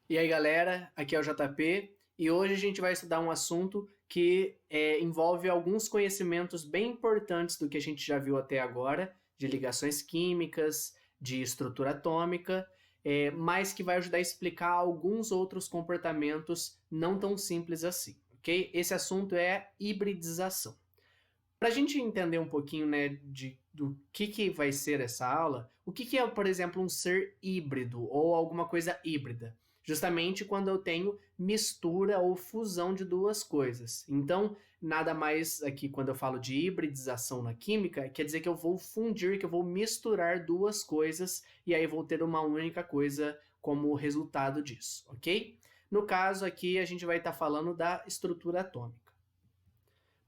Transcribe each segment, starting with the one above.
E aí, galera, aqui é o JP e hoje a gente vai estudar um assunto que envolve alguns conhecimentos bem importantes do que a gente já viu até agora, de ligações químicas, de estrutura atômica, mas que vai ajudar a explicar alguns outros comportamentos não tão simples assim, ok? Esse assunto é hibridização. Para a gente entender um pouquinho, né, do que vai ser essa aula, o que é, por exemplo, um ser híbrido ou alguma coisa híbrida? Justamente quando eu tenho mistura ou fusão de duas coisas. Então, nada mais aqui quando eu falo de hibridização na química, quer dizer que eu vou fundir, que eu vou misturar duas coisas e aí vou ter uma única coisa como resultado disso, ok? No caso aqui, a gente vai estar falando da estrutura atômica.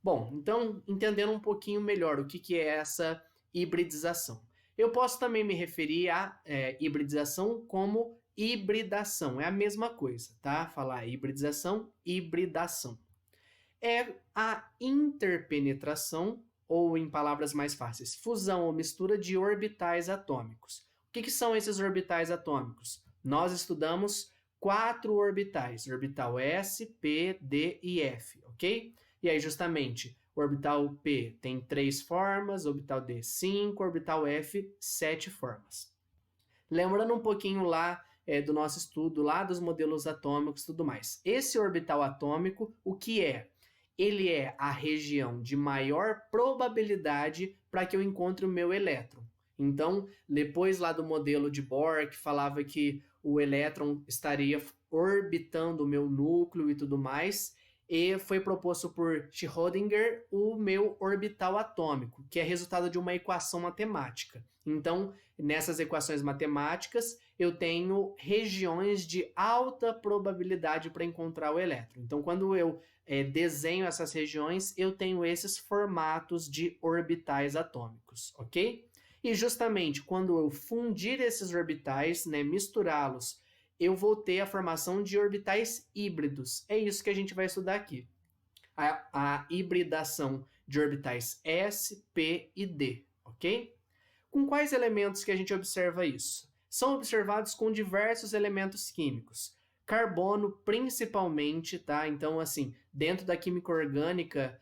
Bom, então, entendendo um pouquinho melhor o que é essa hibridização. Eu posso também me referir à hibridização como hibridação. É a mesma coisa, tá? Falar hibridização, hibridação. É a interpenetração, ou em palavras mais fáceis, fusão ou mistura de orbitais atômicos. O que são esses orbitais atômicos? Nós estudamos 4 orbitais, orbital S, P, D e F, ok? E aí, justamente, o orbital P tem 3 formas, orbital D 5, orbital F 7 formas. Lembrando um pouquinho lá do nosso estudo, lá dos modelos atômicos e tudo mais. Esse orbital atômico, o que é? Ele é a região de maior probabilidade para que eu encontre o meu elétron. Então, depois lá do modelo de Bohr, que falava que o elétron estaria orbitando o meu núcleo e tudo mais, e foi proposto por Schrödinger o meu orbital atômico, que é resultado de uma equação matemática. Então, nessas equações matemáticas, eu tenho regiões de alta probabilidade para encontrar o elétron. Então, quando eu desenho essas regiões, eu tenho esses formatos de orbitais atômicos, ok? E justamente quando eu fundir esses orbitais, né, misturá-los, eu vou ter a formação de orbitais híbridos. É isso que a gente vai estudar aqui. A hibridação de orbitais S, P e D, ok? Com quais elementos que a gente observa isso? São observados com diversos elementos químicos. Carbono, principalmente, tá? Então, assim, dentro da química orgânica,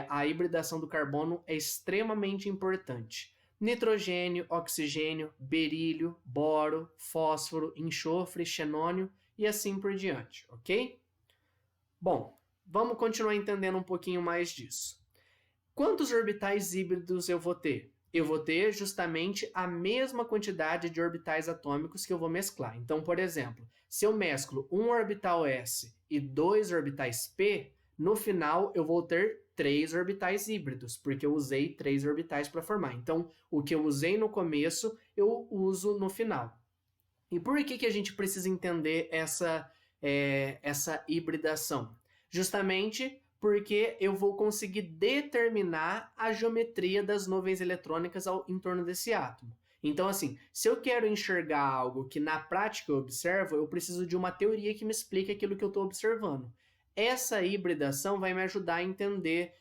a hibridação do carbono é extremamente importante. Nitrogênio, oxigênio, berílio, boro, fósforo, enxofre, xenônio e assim por diante, ok? Bom, vamos continuar entendendo um pouquinho mais disso. Quantos orbitais híbridos eu vou ter? Eu vou ter justamente a mesma quantidade de orbitais atômicos que eu vou mesclar. Então, por exemplo, se eu mesclo um orbital S e 2 orbitais P, no final eu vou ter 3 orbitais híbridos, porque eu usei 3 orbitais para formar. Então, o que eu usei no começo, eu uso no final. E por que a gente precisa entender essa hibridação? Justamente porque eu vou conseguir determinar a geometria das nuvens eletrônicas em torno desse átomo. Então, assim, se eu quero enxergar algo que na prática eu observo, eu preciso de uma teoria que me explique aquilo que eu estou observando. Essa hibridação vai me ajudar a entender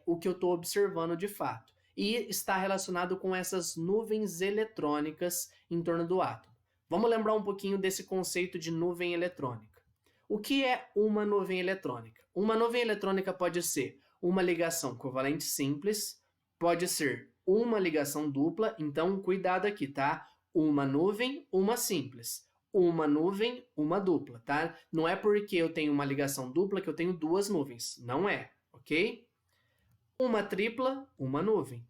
o que eu estou observando de fato. E está relacionado com essas nuvens eletrônicas em torno do átomo. Vamos lembrar um pouquinho desse conceito de nuvem eletrônica. O que é uma nuvem eletrônica? Uma nuvem eletrônica pode ser uma ligação covalente simples, pode ser uma ligação dupla, então cuidado aqui, tá? Uma nuvem, uma simples. Uma nuvem, uma dupla, tá? Não é porque eu tenho uma ligação dupla que eu tenho duas nuvens. Não é, ok? Uma tripla, uma nuvem.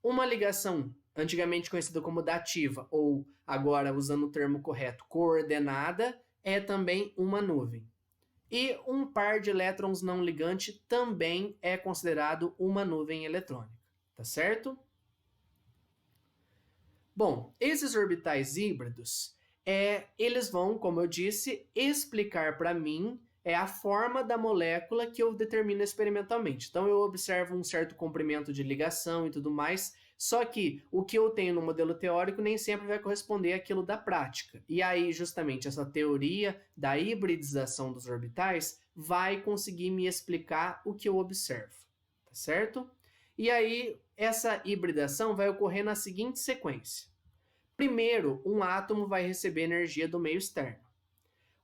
Uma ligação antigamente conhecida como dativa, ou agora usando o termo correto, coordenada, é também uma nuvem. E um par de elétrons não ligante também é considerado uma nuvem eletrônica, tá certo? Bom, esses orbitais híbridos, eles vão, como eu disse, explicar para mim a forma da molécula que eu determino experimentalmente. Então, eu observo um certo comprimento de ligação e tudo mais, só que o que eu tenho no modelo teórico nem sempre vai corresponder àquilo da prática. E aí, justamente, essa teoria da hibridização dos orbitais vai conseguir me explicar o que eu observo, tá certo? E aí, essa hibridação vai ocorrer na seguinte sequência. Primeiro, um átomo vai receber energia do meio externo.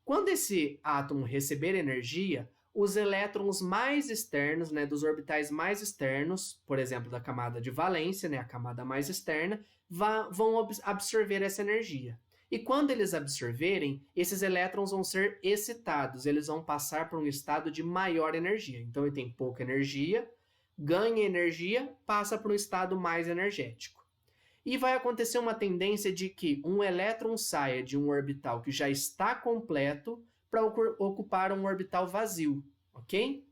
Quando esse átomo receber energia, os elétrons mais externos, né, dos orbitais mais externos, por exemplo, da camada de valência, né, a camada mais externa, vão absorver essa energia. E quando eles absorverem, esses elétrons vão ser excitados, eles vão passar por um estado de maior energia. Então, ele tem pouca energia, ganha energia, passa para um estado mais energético. E vai acontecer uma tendência de que um elétron saia de um orbital que já está completo para ocupar um orbital vazio, ok?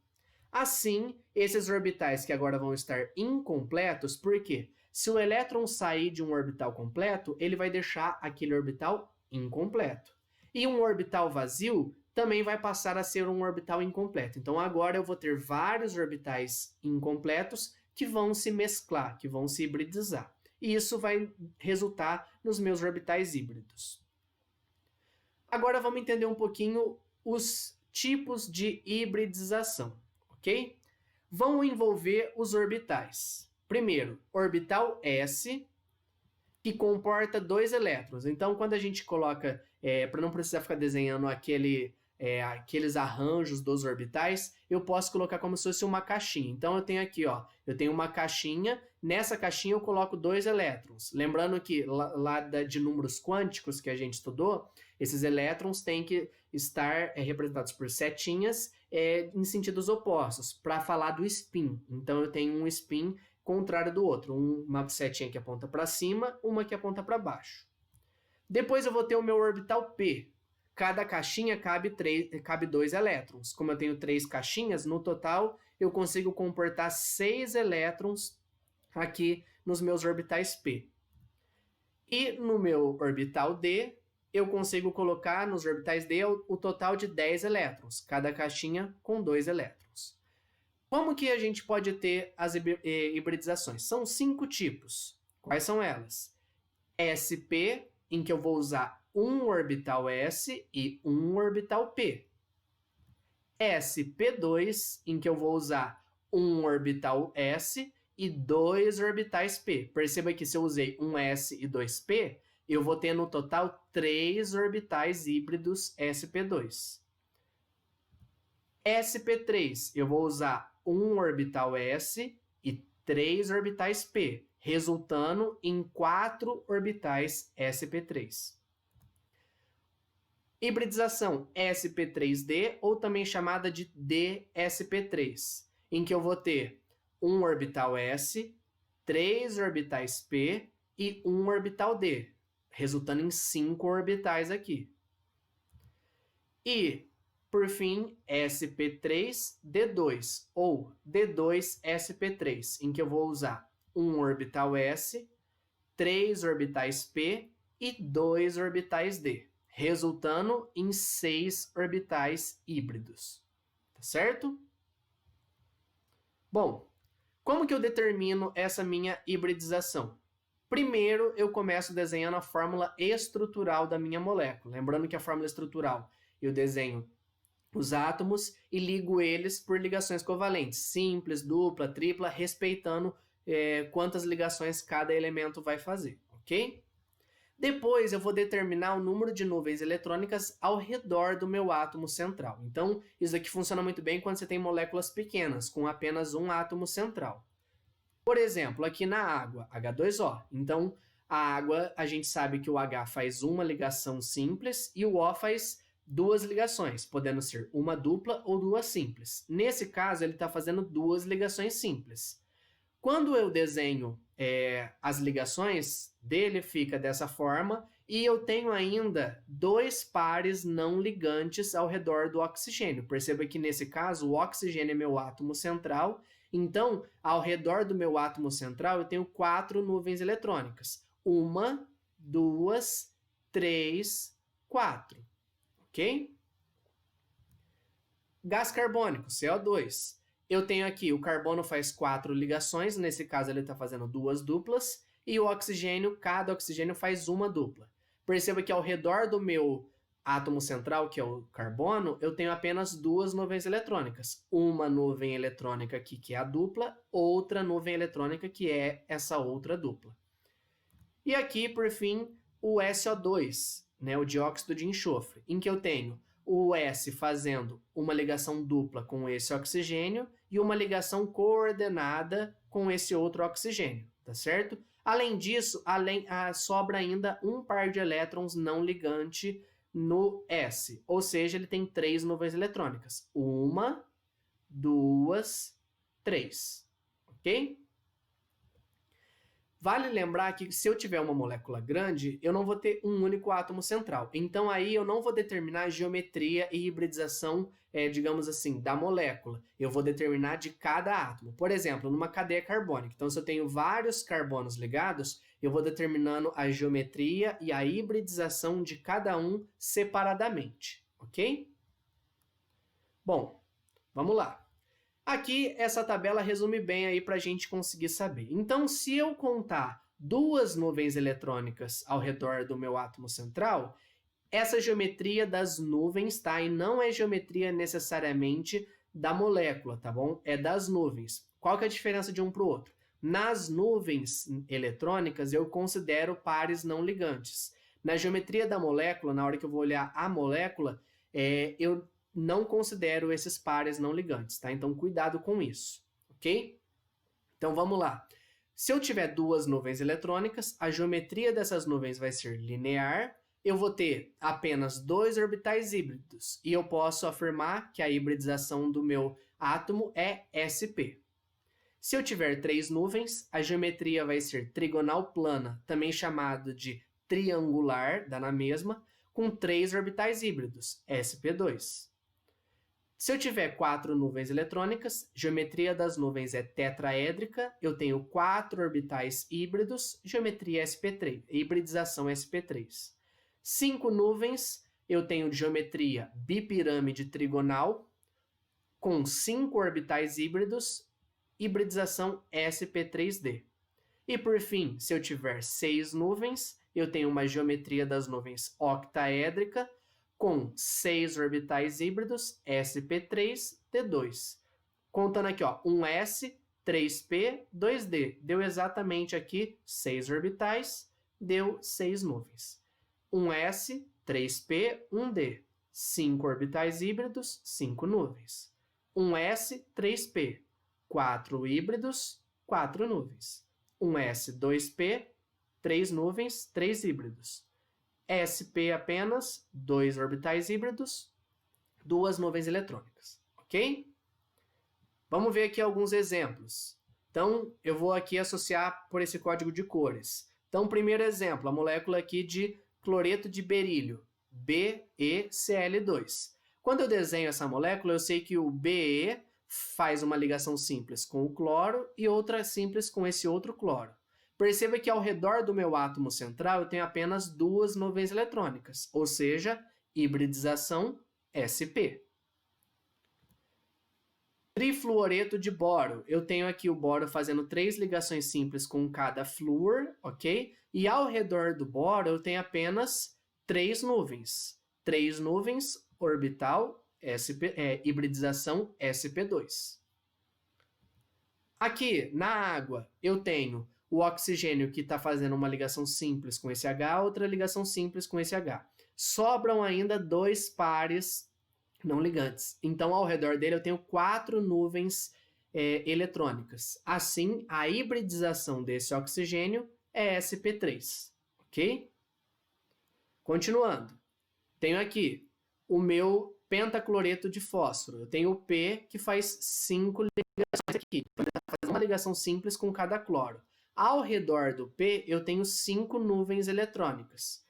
Assim, esses orbitais que agora vão estar incompletos, por quê? Se o elétron sair de um orbital completo, ele vai deixar aquele orbital incompleto. E um orbital vazio também vai passar a ser um orbital incompleto. Então, agora eu vou ter vários orbitais incompletos que vão se mesclar, que vão se hibridizar. E isso vai resultar nos meus orbitais híbridos. Agora vamos entender um pouquinho os tipos de hibridização, ok? Vão envolver os orbitais. Primeiro, orbital S, que comporta 2 elétrons. Então, quando a gente coloca, para não precisar ficar desenhando aqueles arranjos dos orbitais, eu posso colocar como se fosse uma caixinha. Então, eu tenho aqui, ó, eu tenho uma caixinha, nessa caixinha eu coloco 2 elétrons. Lembrando que lá de números quânticos que a gente estudou, esses elétrons têm que estar representados por setinhas em sentidos opostos, para falar do spin. Então, eu tenho um spin contrário do outro, uma setinha que aponta para cima, uma que aponta para baixo. Depois eu vou ter o meu orbital P. Cada caixinha cabe 2 elétrons. Como eu tenho 3 caixinhas, no total eu consigo comportar 6 elétrons aqui nos meus orbitais P. E no meu orbital D, eu consigo colocar nos orbitais D o total de 10 elétrons, cada caixinha com 2 elétrons. Como que a gente pode ter as hibridizações? São 5 tipos. Quais são elas? SP, em que eu vou usar um orbital S e um orbital P. SP2, em que eu vou usar um orbital S e 2 orbitais P. Perceba que se eu usei um S e 2 P, eu vou ter no total 3 orbitais híbridos SP2. SP3, eu vou usar um orbital S e 3 orbitais P, resultando em 4 orbitais SP3. Hibridização SP3D, ou também chamada de DSP3, em que eu vou ter um orbital S, 3 orbitais P e um orbital D, resultando em 5 orbitais aqui. E por fim, SP3D2 ou D2SP3, em que eu vou usar um orbital S, 3 orbitais P e 2 orbitais D, resultando em 6 orbitais híbridos. Tá certo? Bom, como que eu determino essa minha hibridização? Primeiro, eu começo desenhando a fórmula estrutural da minha molécula. Lembrando que a fórmula estrutural eu desenho os átomos e ligo eles por ligações covalentes, simples, dupla, tripla, respeitando quantas ligações cada elemento vai fazer, ok? Depois eu vou determinar o número de nuvens eletrônicas ao redor do meu átomo central. Então, isso aqui funciona muito bem quando você tem moléculas pequenas, com apenas um átomo central. Por exemplo, aqui na água, H2O. Então, a água, a gente sabe que o H faz uma ligação simples e o O faz 2 ligações, podendo ser uma dupla ou 2 simples. Nesse caso, ele está fazendo 2 ligações simples. Quando eu desenho as ligações dele, fica dessa forma, e eu tenho ainda 2 pares não ligantes ao redor do oxigênio. Perceba que nesse caso, o oxigênio é meu átomo central, então, ao redor do meu átomo central, eu tenho 4 nuvens eletrônicas. 1, 2, 3, 4. Ok? Gás carbônico, CO2. Eu tenho aqui, o carbono faz 4 ligações, nesse caso ele está fazendo 2 duplas, e o oxigênio, cada oxigênio faz uma dupla. Perceba que ao redor do meu átomo central, que é o carbono, eu tenho apenas 2 nuvens eletrônicas. Uma nuvem eletrônica aqui, que é a dupla, outra nuvem eletrônica, que é essa outra dupla. E aqui, por fim, o SO2, né, o dióxido de enxofre, em que eu tenho o S fazendo uma ligação dupla com esse oxigênio e uma ligação coordenada com esse outro oxigênio, tá certo? Além disso, sobra ainda um par de elétrons não ligante no S, ou seja, ele tem 3 nuvens eletrônicas. 1, 2, 3, ok? Vale lembrar que se eu tiver uma molécula grande, eu não vou ter um único átomo central. Então, aí eu não vou determinar a geometria e hibridização, digamos assim, da molécula. Eu vou determinar de cada átomo. Por exemplo, numa cadeia carbônica. Então, se eu tenho vários carbonos ligados, eu vou determinando a geometria e a hibridização de cada um separadamente, ok? Bom, vamos lá. Aqui, essa tabela resume bem aí para a gente conseguir saber. Então, se eu contar 2 nuvens eletrônicas ao redor do meu átomo central, essa geometria das nuvens, tá? E não é geometria necessariamente da molécula, tá bom? É das nuvens. Qual que é a diferença de um para o outro? Nas nuvens eletrônicas, eu considero pares não ligantes. Na geometria da molécula, na hora que eu vou olhar a molécula, eu não considero esses pares não ligantes, tá? Então, cuidado com isso, ok? Então, vamos lá. Se eu tiver 2 nuvens eletrônicas, a geometria dessas nuvens vai ser linear, eu vou ter apenas 2 orbitais híbridos, e eu posso afirmar que a hibridização do meu átomo é sp. Se eu tiver 3 nuvens, a geometria vai ser trigonal plana, também chamado de triangular, dá na mesma, com 3 orbitais híbridos, sp2. Se eu tiver 4 nuvens eletrônicas, geometria das nuvens é tetraédrica, eu tenho 4 orbitais híbridos, geometria sp3, hibridização sp3. 5 nuvens, eu tenho geometria bipirâmide trigonal, com 5 orbitais híbridos, hibridização sp3d. E por fim, se eu tiver 6 nuvens, eu tenho uma geometria das nuvens octaédrica, com 6 orbitais híbridos, sp3d2. Contando aqui, ó, 1s, 3p, 2d. Deu exatamente aqui 6 orbitais, deu 6 nuvens. 1s, 3p, 1d. 5 orbitais híbridos, 5 nuvens. 1s, 3p, 4 híbridos, 4 nuvens. 1s, 2p, 3 nuvens, 3 híbridos. sp apenas, 2 orbitais híbridos, 2 nuvens eletrônicas, ok? Vamos ver aqui alguns exemplos. Então, eu vou aqui associar por esse código de cores. Então, primeiro exemplo, a molécula aqui de cloreto de berílio, BeCl2. Quando eu desenho essa molécula, eu sei que o Be faz uma ligação simples com o cloro e outra simples com esse outro cloro. Perceba que ao redor do meu átomo central eu tenho apenas 2 nuvens eletrônicas, ou seja, hibridização sp. Trifluoreto de boro. Eu tenho aqui o boro fazendo 3 ligações simples com cada flúor, ok? E ao redor do boro eu tenho apenas 3 nuvens. 3 nuvens, orbital, hibridização sp2. Aqui, na água, eu tenho o oxigênio que está fazendo uma ligação simples com esse H, outra ligação simples com esse H. Sobram ainda 2 pares não ligantes. Então, ao redor dele, eu tenho 4 nuvens eletrônicas. Assim, a hibridização desse oxigênio é sp3, ok? Continuando. Tenho aqui o meu pentacloreto de fósforo. Eu tenho o P, que faz 5 ligações aqui. Faz uma ligação simples com cada cloro. Ao redor do P, eu tenho 5 nuvens eletrônicas.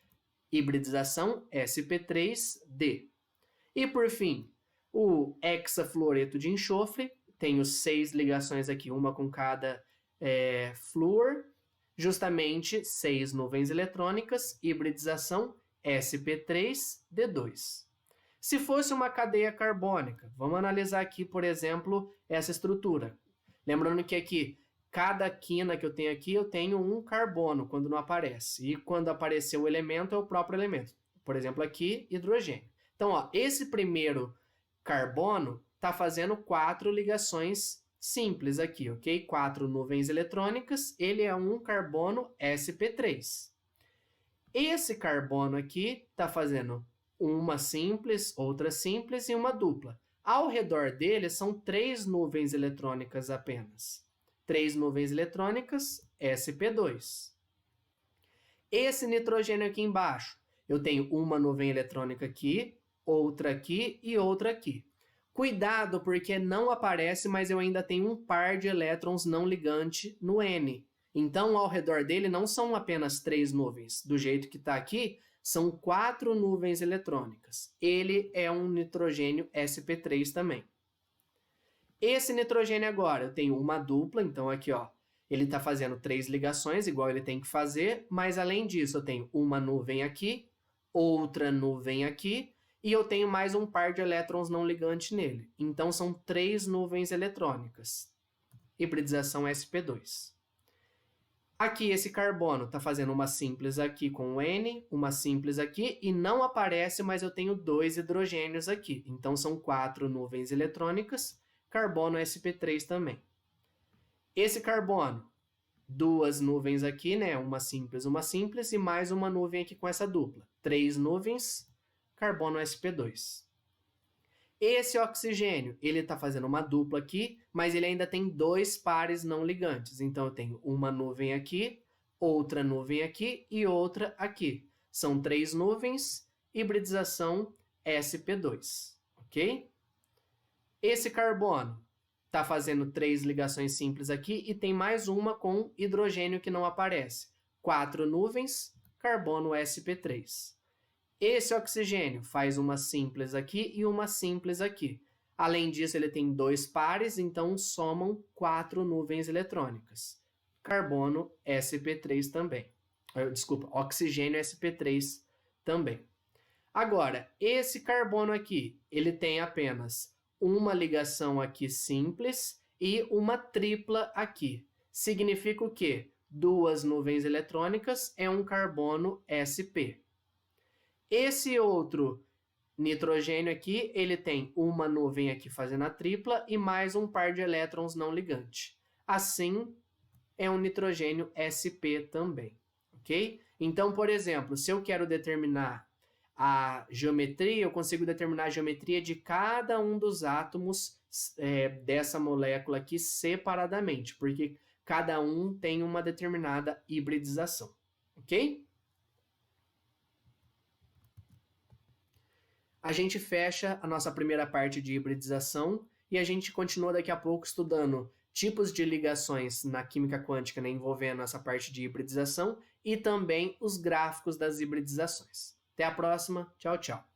Hibridização sp3d. E, por fim, o hexafluoreto de enxofre. Tenho 6 ligações aqui, uma com cada flúor. Justamente 6 nuvens eletrônicas. Hibridização sp3d2. Se fosse uma cadeia carbônica, vamos analisar aqui, por exemplo, essa estrutura. Lembrando que aqui, cada quina que eu tenho aqui, eu tenho um carbono quando não aparece. E quando aparecer o elemento, é o próprio elemento. Por exemplo, aqui, hidrogênio. Então, ó, esse primeiro carbono está fazendo 4 ligações simples aqui, ok? 4 nuvens eletrônicas, ele é um carbono sp3. Esse carbono aqui está fazendo uma simples, outra simples e uma dupla. Ao redor dele são 3 nuvens eletrônicas apenas. 3 nuvens eletrônicas, sp2. Esse nitrogênio aqui embaixo, eu tenho uma nuvem eletrônica aqui, outra aqui e outra aqui. Cuidado, porque não aparece, mas eu ainda tenho um par de elétrons não ligante no N. Então, ao redor dele não são apenas 3 nuvens. Do jeito que está aqui, são 4 nuvens eletrônicas. Ele é um nitrogênio sp3 também. Esse nitrogênio agora, eu tenho uma dupla, então aqui, ó, ele está fazendo 3 ligações, igual ele tem que fazer, mas além disso, eu tenho uma nuvem aqui, outra nuvem aqui, e eu tenho mais um par de elétrons não ligantes nele. Então, são 3 nuvens eletrônicas. Hibridização sp2. Aqui, esse carbono está fazendo uma simples aqui com o N, uma simples aqui, e não aparece, mas eu tenho 2 hidrogênios aqui. Então, são 4 nuvens eletrônicas, carbono sp3 também. Esse carbono, 2 nuvens aqui, né? Uma simples, e mais uma nuvem aqui com essa dupla. 3 nuvens, carbono sp2. Esse oxigênio, ele está fazendo uma dupla aqui, mas ele ainda tem 2 pares não ligantes. Então, eu tenho uma nuvem aqui, outra nuvem aqui e outra aqui. São 3 nuvens, hibridização sp2, ok? Esse carbono está fazendo 3 ligações simples aqui e tem mais uma com hidrogênio que não aparece. 4 nuvens, carbono sp3. Esse oxigênio faz uma simples aqui e uma simples aqui. Além disso, ele tem 2 pares, então somam 4 nuvens eletrônicas. Carbono sp3 também. Desculpa, oxigênio sp3 também. Agora, esse carbono aqui, ele tem apenas uma ligação aqui simples e uma tripla aqui. Significa o quê? 2 nuvens eletrônicas é um carbono sp. Esse outro nitrogênio aqui, ele tem uma nuvem aqui fazendo a tripla e mais um par de elétrons não ligante. Assim, é um nitrogênio sp também, ok? Então, por exemplo, se eu quero determinar a geometria, eu consigo determinar a geometria de cada um dos átomos dessa molécula aqui separadamente, porque cada um tem uma determinada hibridização, ok? A gente fecha a nossa primeira parte de hibridização e a gente continua daqui a pouco estudando tipos de ligações na química quântica, né, envolvendo essa parte de hibridização e também os gráficos das hibridizações. Até a próxima. Tchau, tchau.